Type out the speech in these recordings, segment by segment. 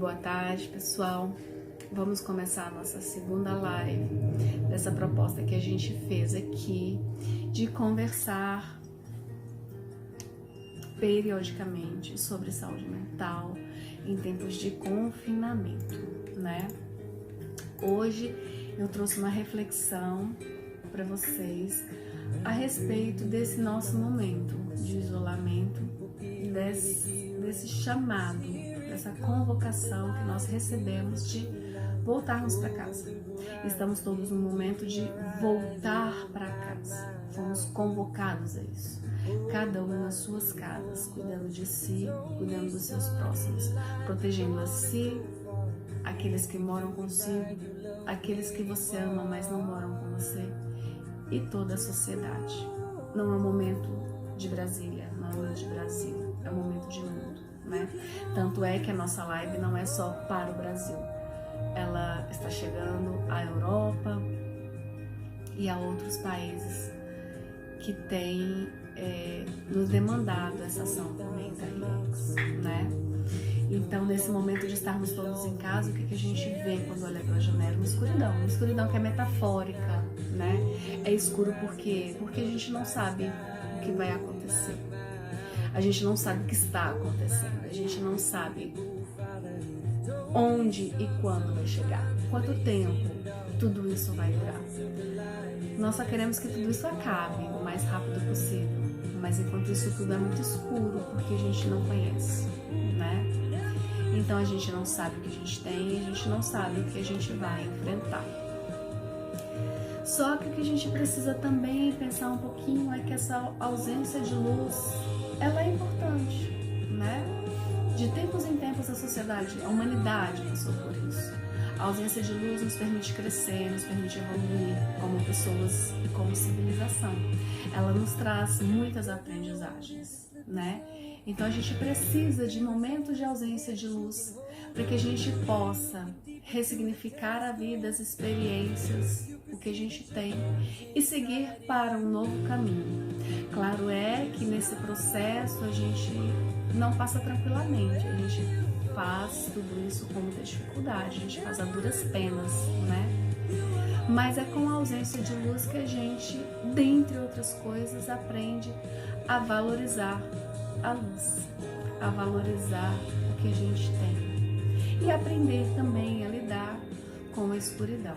Boa tarde, pessoal. Vamos começar a nossa segunda live dessa proposta que a gente fez aqui de conversar periodicamente sobre saúde mental em tempos de confinamento, né? Hoje eu trouxe uma reflexão para vocês a respeito desse nosso momento de isolamento, desse chamado, dessa convocação que nós recebemos de voltarmos para casa. Estamos todos no momento de voltar para casa. Fomos convocados a isso. Cada um nas suas casas, cuidando de si, cuidando dos seus próximos, protegendo a si, aqueles que moram consigo, aqueles que você ama, mas não moram com você, e toda a sociedade. Não é um momento de Brasília, não é um momento de Brasil, é um momento de mundo, né? Tanto é que a nossa live não é só para o Brasil. Ela está chegando à Europa e a outros países que têm nos demandado essa ação também da RX, né? Então, nesse momento de estarmos todos em casa, o que a gente vê quando olha pela janela? Uma escuridão que é metafórica, né? É escuro por quê? Porque a gente não sabe o que vai acontecer. A gente não sabe o que está acontecendo. A gente não sabe onde e quando vai chegar. Quanto tempo tudo isso vai durar. Nós só queremos que tudo isso acabe o mais rápido possível. Mas enquanto isso tudo é muito escuro, porque a gente não conhece, né? Então a gente não sabe o que a gente tem, a gente não sabe o que a gente vai enfrentar. Só que o que a gente precisa também pensar um pouquinho é que essa ausência de luz, ela é importante, né? De tempos em tempos a sociedade, a humanidade passou por isso. A ausência de luz nos permite crescer, nos permite evoluir como pessoas e como civilização. Ela nos traz muitas aprendizagens, né? Então a gente precisa de momentos de ausência de luz para que a gente possa ressignificar a vida, as experiências, o que a gente tem e seguir para um novo caminho. Claro é que nesse processo a gente não passa tranquilamente, a gente faz tudo isso com muita dificuldade, a gente faz a duras penas, né? Mas é com a ausência de luz que a gente, dentre outras coisas, aprende a valorizar a luz, a valorizar o que a gente tem e aprender também a lidar com a escuridão.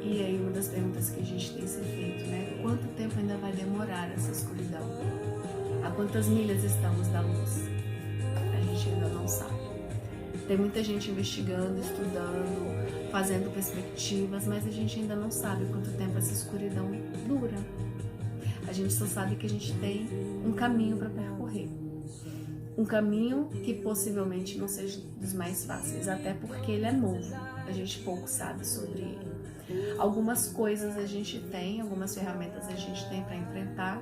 E aí uma das perguntas que a gente tem se feito, né? Quanto tempo ainda vai demorar essa escuridão? A quantas milhas estamos da luz? A gente ainda não sabe. Tem muita gente investigando, estudando, fazendo perspectivas, mas a gente ainda não sabe quanto tempo essa escuridão dura. A gente só sabe que a gente tem um caminho para percorrer. Um caminho que possivelmente não seja dos mais fáceis, até porque ele é novo. A gente pouco sabe sobre ele. Algumas coisas a gente tem, algumas ferramentas a gente tem para enfrentar.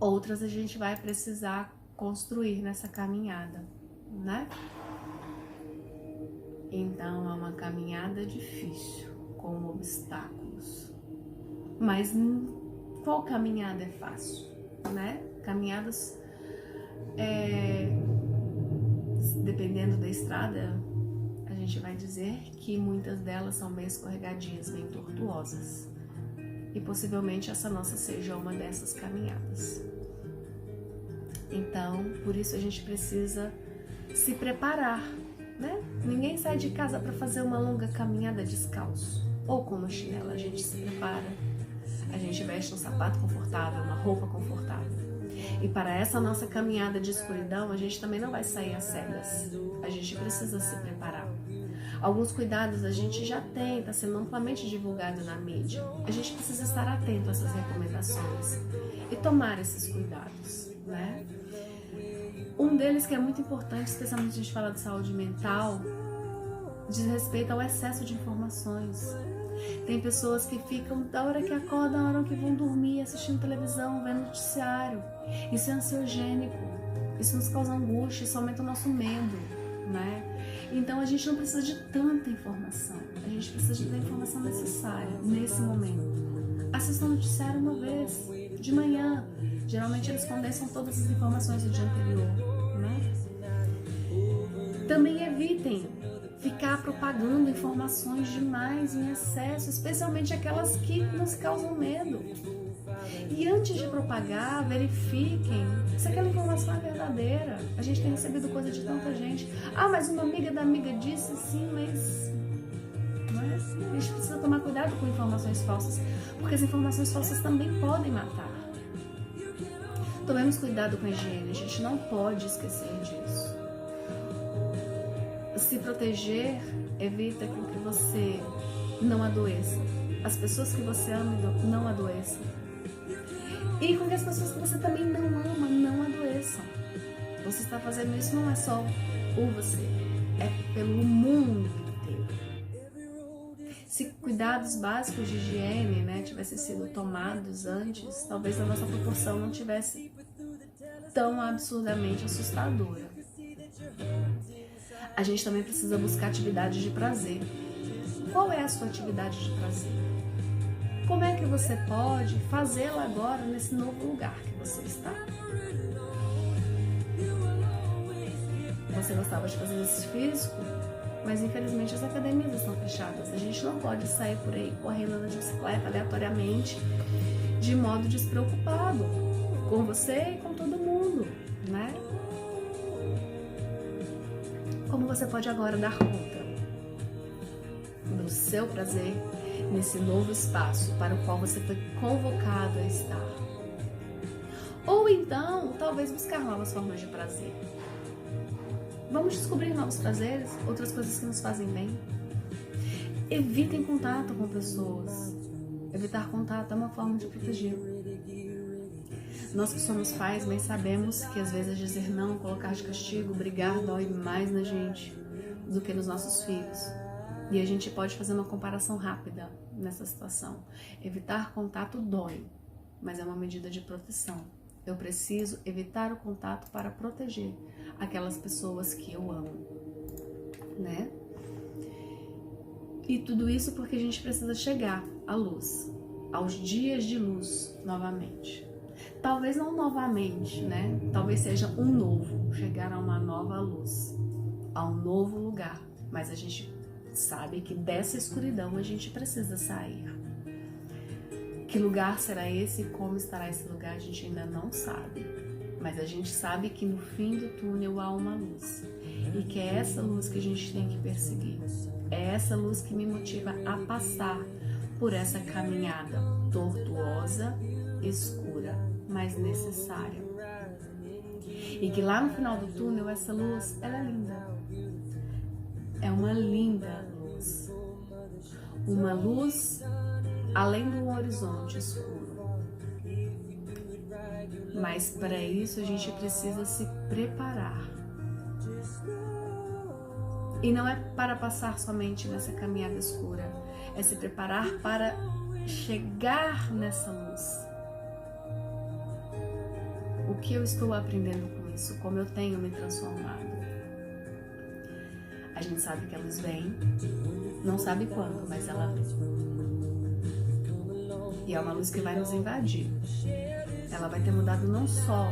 Outras a gente vai precisar construir nessa caminhada, né? Então é uma caminhada difícil, com obstáculos. Mas qual caminhada é fácil, né? Caminhadas, dependendo da estrada, a gente vai dizer que muitas delas são bem escorregadias, bem tortuosas. E possivelmente essa nossa seja uma dessas caminhadas. Então, por isso a gente precisa se preparar, né? Ninguém sai de casa para fazer uma longa caminhada descalço ou com uma chinela. A gente se prepara, a gente veste um sapato confortável, uma roupa confortável. E para essa nossa caminhada de escuridão, a gente também não vai sair às cegas. A gente precisa se preparar. Alguns cuidados a gente já tem, está sendo amplamente divulgado na mídia. A gente precisa estar atento a essas recomendações e tomar esses cuidados, né? Um deles que é muito importante, especialmente a gente fala de saúde mental, diz respeito ao excesso de informações. Tem pessoas que ficam da hora que acordam, da hora que vão dormir, assistindo televisão, vendo noticiário. Isso é ansiogênico, isso nos causa angústia, isso aumenta o nosso medo, né? Então a gente não precisa de tanta informação, a gente precisa da informação necessária nesse momento. Assista o noticiário uma vez, de manhã. Geralmente eles condensam todas as informações do dia anterior, né? Também evitem ficar propagando informações demais em excesso, especialmente aquelas que nos causam medo. E antes de propagar, verifiquem se aquela informação é verdadeira. A gente tem recebido coisa de tanta gente. Ah, mas uma amiga da amiga disse sim, mas a gente precisa tomar cuidado com informações falsas, porque as informações falsas também podem matar. Tomemos cuidado com a higiene, a gente não pode esquecer disso. Se proteger evita que você não adoeça. As pessoas que você ama não adoeçam. E com que as pessoas que você também não ama não adoeçam. Você está fazendo isso não é só por você, é pelo mundo inteiro. Se cuidados básicos de higiene, tivessem sido tomados antes, talvez a nossa proporção não tivesse tão absurdamente assustadora. A gente também precisa buscar atividades de prazer. Qual é a sua atividade de prazer? Como é que você pode fazê-la agora nesse novo lugar que você está? Você gostava de fazer exercício físico, mas infelizmente as academias estão fechadas. A gente não pode sair por aí correndo na bicicleta aleatoriamente, de modo despreocupado, com você e com todo mundo, né? Como você pode agora dar conta do seu prazer nesse novo espaço para o qual você foi convocado a estar? Ou então, talvez buscar novas formas de prazer. Vamos descobrir novos prazeres, outras coisas que nos fazem bem. Evitem contato com pessoas. Evitar contato é uma forma de proteger. Nós que somos pais, bem sabemos que às vezes dizer não, colocar de castigo, brigar, dói mais na gente do que nos nossos filhos. E a gente pode fazer uma comparação rápida nessa situação. Evitar contato dói, mas é uma medida de proteção. Eu preciso evitar o contato para proteger aquelas pessoas que eu amo, né? E tudo isso porque a gente precisa chegar à luz, aos dias de luz novamente. Talvez não novamente, né? Talvez seja um novo, chegar a uma nova luz, a um novo lugar. Mas a gente sabe que dessa escuridão a gente precisa sair. Que lugar será esse e como estará esse lugar a gente ainda não sabe. Mas a gente sabe que no fim do túnel há uma luz. E que é essa luz que a gente tem que perseguir. É essa luz que me motiva a passar por essa caminhada tortuosa, escura, mas necessária. E que lá no final do túnel essa luz, ela é linda. É uma linda luz. Uma luz além do horizonte escuro. Mas para isso a gente precisa se preparar. E não é para passar somente nessa caminhada escura, é se preparar para chegar nessa luz. O que eu estou aprendendo com isso? Como eu tenho me transformado? A gente sabe que a luz vem, não sabe quando, mas ela vem. E é uma luz que vai nos invadir. Ela vai ter mudado não só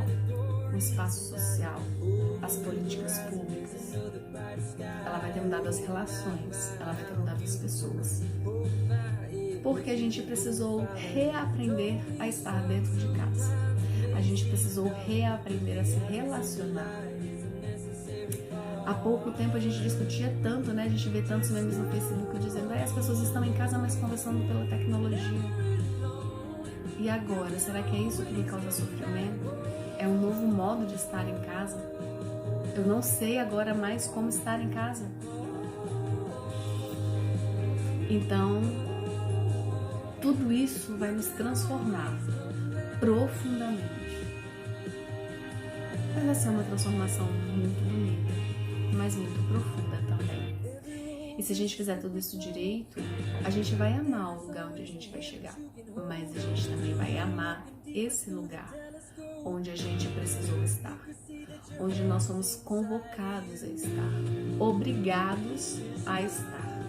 o espaço social, as políticas públicas. Ela vai ter mudado as relações, ela vai ter mudado as pessoas. Porque a gente precisou reaprender a estar dentro de casa. A gente precisou reaprender a se relacionar. Há pouco tempo a gente discutia tanto, né? A gente vê tantos memes no Facebook dizendo as pessoas estão em casa, mas conversando pela tecnologia. E agora, será que é isso que me causa sofrimento? É um novo modo de estar em casa? Eu não sei agora mais como estar em casa. Então, tudo isso vai nos transformar profundamente. Vai ser uma transformação muito bonita, mas muito profunda também. E se a gente fizer tudo isso direito, a gente vai amar o lugar onde a gente vai chegar. Mas a gente também vai amar esse lugar onde a gente precisou estar. Onde nós somos convocados a estar. Obrigados a estar.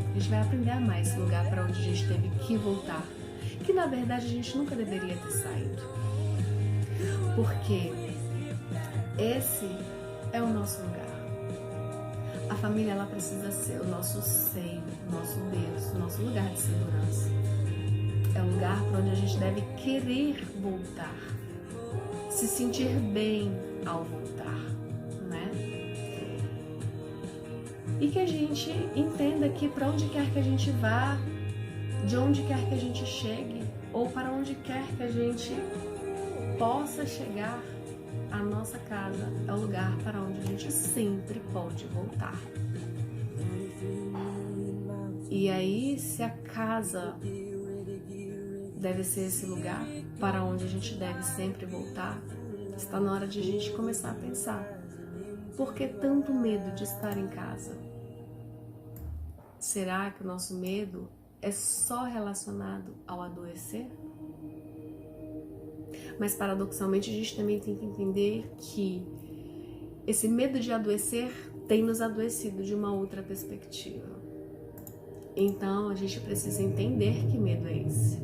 A gente vai aprender a amar esse lugar para onde a gente teve que voltar. Que na verdade a gente nunca deveria ter saído. Porque esse é o nosso lugar. A família, ela precisa ser o nosso seio, o nosso berço, o nosso lugar de segurança. É um lugar para onde a gente deve querer voltar, se sentir bem ao voltar, né? E que a gente entenda que para onde quer que a gente vá, de onde quer que a gente chegue, ou para onde quer que a gente possa chegar, a nossa casa é o lugar para onde a gente sempre pode voltar. E aí, se a casa deve ser esse lugar para onde a gente deve sempre voltar, está na hora de a gente começar a pensar: por que tanto medo de estar em casa? Será que o nosso medo é só relacionado ao adoecer? Mas paradoxalmente a gente também tem que entender que esse medo de adoecer tem nos adoecido de uma outra perspectiva. Então a gente precisa entender que medo é esse.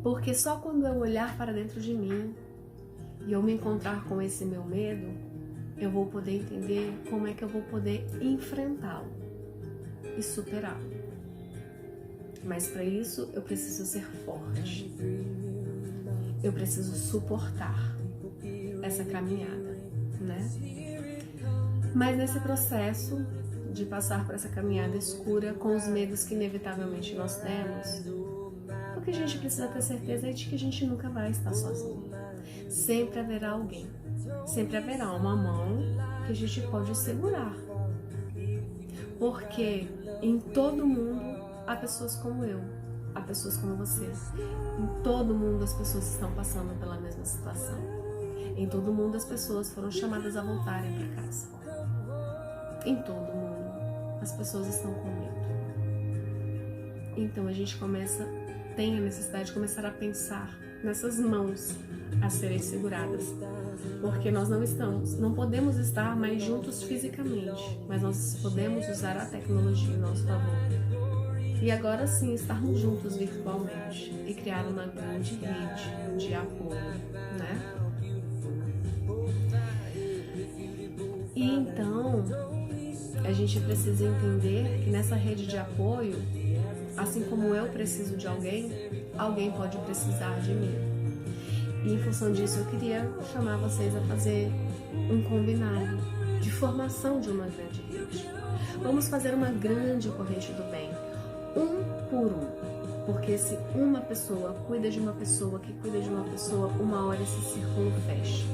Porque só quando eu olhar para dentro de mim e eu me encontrar com esse meu medo, eu vou poder entender como é que eu vou poder enfrentá-lo e superá-lo. Mas para isso eu preciso ser forte. Eu preciso suportar essa caminhada, né? Mas nesse processo de passar por essa caminhada escura com os medos que inevitavelmente nós temos, o que a gente precisa ter certeza é de que a gente nunca vai estar sozinho. Sempre haverá alguém, sempre haverá uma mão que a gente pode segurar. Porque em todo mundo há pessoas como eu, há pessoas como você. Em todo mundo as pessoas estão passando pela mesma situação. Em todo mundo as pessoas foram chamadas a voltarem para casa. Em todo mundo as pessoas estão com medo. Então a gente tem a necessidade de começar a pensar nessas mãos a serem seguradas. Porque nós não podemos estar mais juntos fisicamente, mas nós podemos usar a tecnologia em nosso favor. E agora sim, estarmos juntos virtualmente e criar uma grande rede de apoio, né? E então, a gente precisa entender que nessa rede de apoio, assim como eu preciso de alguém, alguém pode precisar de mim. E em função disso, eu queria chamar vocês a fazer um combinado de formação de uma grande rede. Vamos fazer uma grande corrente do bem. Um por um, porque se uma pessoa cuida de uma pessoa que cuida de uma pessoa, uma hora esse círculo fecha.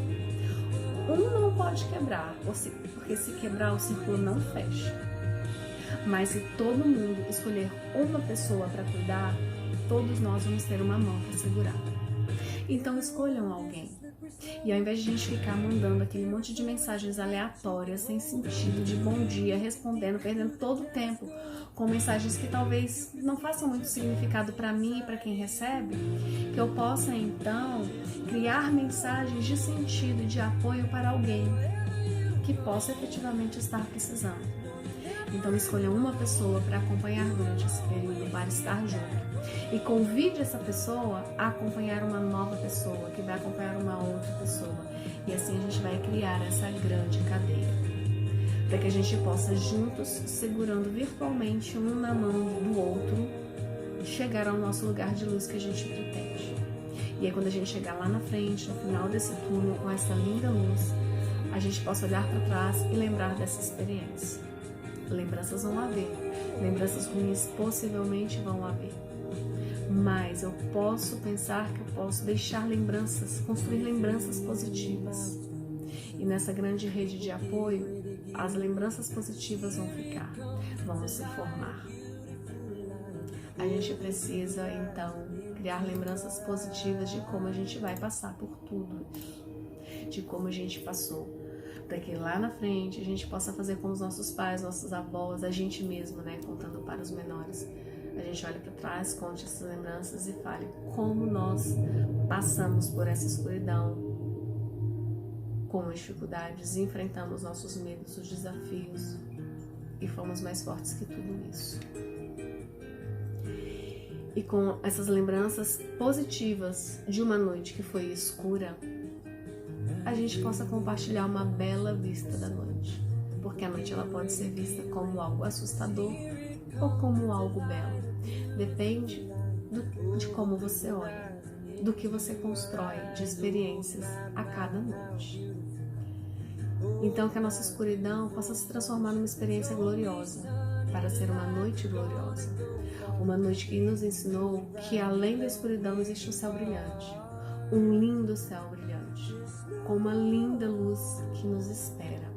Um não pode quebrar, porque se quebrar o círculo não fecha. Mas se todo mundo escolher uma pessoa para cuidar, todos nós vamos ter uma mão para segurar. Então escolham alguém. E ao invés de a gente ficar mandando aquele monte de mensagens aleatórias, sem sentido, de bom dia, respondendo, perdendo todo o tempo com mensagens que talvez não façam muito significado para mim e para quem recebe, que eu possa então criar mensagens de sentido e de apoio para alguém que possa efetivamente estar precisando. Então escolha uma pessoa para acompanhar durante esse período, para estar junto. E convide essa pessoa a acompanhar uma nova pessoa, que vai acompanhar uma outra pessoa. E assim a gente vai criar essa grande cadeia. Para que a gente possa juntos, segurando virtualmente um na mão do outro, chegar ao nosso lugar de luz que a gente pretende. E aí quando a gente chegar lá na frente, no final desse túnel, com essa linda luz, a gente possa olhar para trás e lembrar dessa experiência. Lembranças vão haver, lembranças ruins possivelmente vão haver. Mas eu posso pensar que eu posso deixar lembranças, construir lembranças positivas. E nessa grande rede de apoio, as lembranças positivas vão ficar, vão se formar. A gente precisa, então, criar lembranças positivas de como a gente vai passar por tudo, de como a gente passou. Para que lá na frente a gente possa fazer com os nossos pais, nossos avós, a gente mesmo, né, contando para os menores. A gente olha para trás, conte essas lembranças e fale como nós passamos por essa escuridão, com as dificuldades, enfrentamos nossos medos, os desafios e fomos mais fortes que tudo isso. E com essas lembranças positivas de uma noite que foi escura, a gente possa compartilhar uma bela vista da noite. porque a noite ela pode ser vista como algo assustador ou como algo belo. Depende de como você olha, do que você constrói de experiências a cada noite. Então que a nossa escuridão possa se transformar numa experiência gloriosa, para ser uma noite gloriosa. Uma noite que nos ensinou que além da escuridão existe um céu brilhante, um lindo céu brilhante, com uma linda luz que nos espera.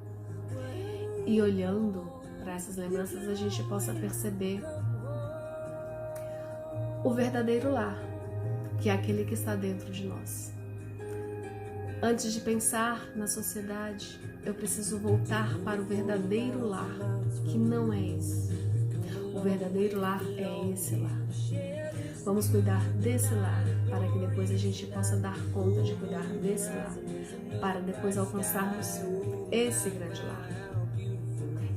E olhando para essas lembranças, a gente possa perceber o verdadeiro lar, que é aquele que está dentro de nós. Antes de pensar na sociedade, eu preciso voltar para o verdadeiro lar, que não é esse. O verdadeiro lar é esse lar. Vamos cuidar desse lar, para que depois a gente possa dar conta de cuidar desse lar, para depois alcançarmos esse grande lar.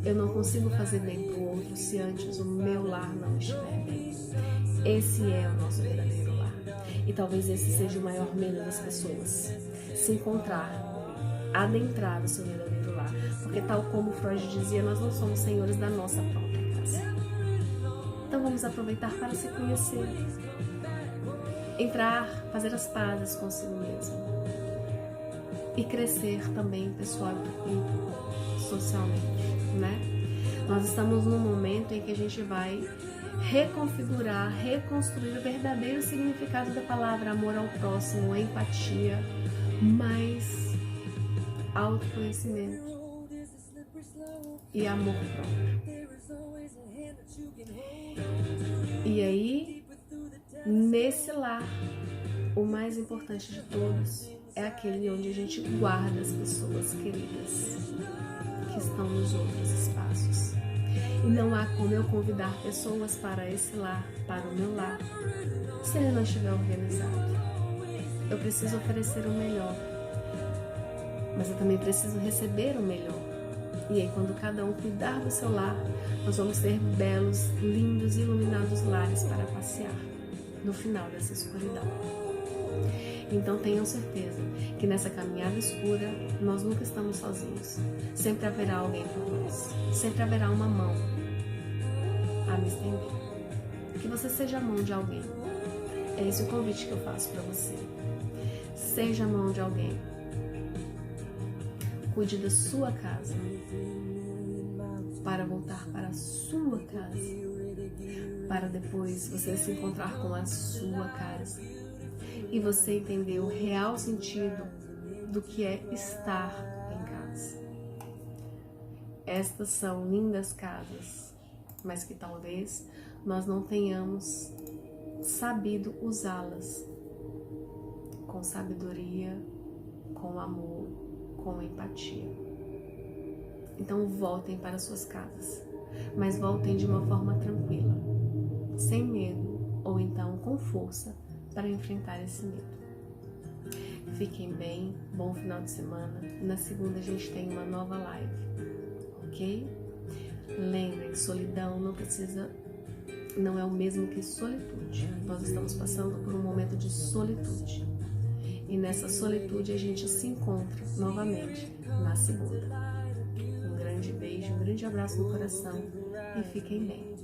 Eu não consigo fazer bem para o outro se antes o meu lar não estiver bem. Esse é o nosso verdadeiro lar. E talvez esse seja o maior medo das pessoas. Se encontrar, adentrar o seu verdadeiro lar. Porque tal como Freud dizia, nós não somos senhores da nossa própria casa. Então vamos aproveitar para se conhecer. Entrar, fazer as pazes consigo mesmo. E crescer também pessoal e socialmente, né? Nós estamos num momento em que a gente vai reconfigurar, reconstruir o verdadeiro significado da palavra amor ao próximo, empatia, mais autoconhecimento e amor próprio. E aí, nesse lar, o mais importante de todos é aquele onde a gente guarda as pessoas queridas que estão nos outros espaços. E não há como eu convidar pessoas para esse lar, para o meu lar, se ele não estiver organizado. Eu preciso oferecer o melhor, mas eu também preciso receber o melhor. E aí, quando cada um cuidar do seu lar, nós vamos ter belos, lindos e iluminados lares para passear no final dessa escuridão. Então tenham certeza que nessa caminhada escura nós nunca estamos sozinhos. Sempre haverá alguém por nós. Sempre haverá uma mão a me estender. Que você seja a mão de alguém. É esse o convite que eu faço para você. Seja a mão de alguém. Cuide da sua casa. Para voltar para a sua casa. Para depois você se encontrar com a sua casa. E você entender o real sentido do que é estar em casa. Estas são lindas casas, mas que talvez nós não tenhamos sabido usá-las com sabedoria, com amor, com empatia. Então voltem para suas casas, mas voltem de uma forma tranquila, sem medo ou então com força, para enfrentar esse medo. Fiquem bem, bom final de semana. Na segunda a gente tem uma nova live, ok? Lembrem, solidão não é o mesmo que solitude. Nós estamos passando por um momento de solitude. E nessa solitude a gente se encontra novamente na segunda. Um grande beijo, um grande abraço no coração e fiquem bem.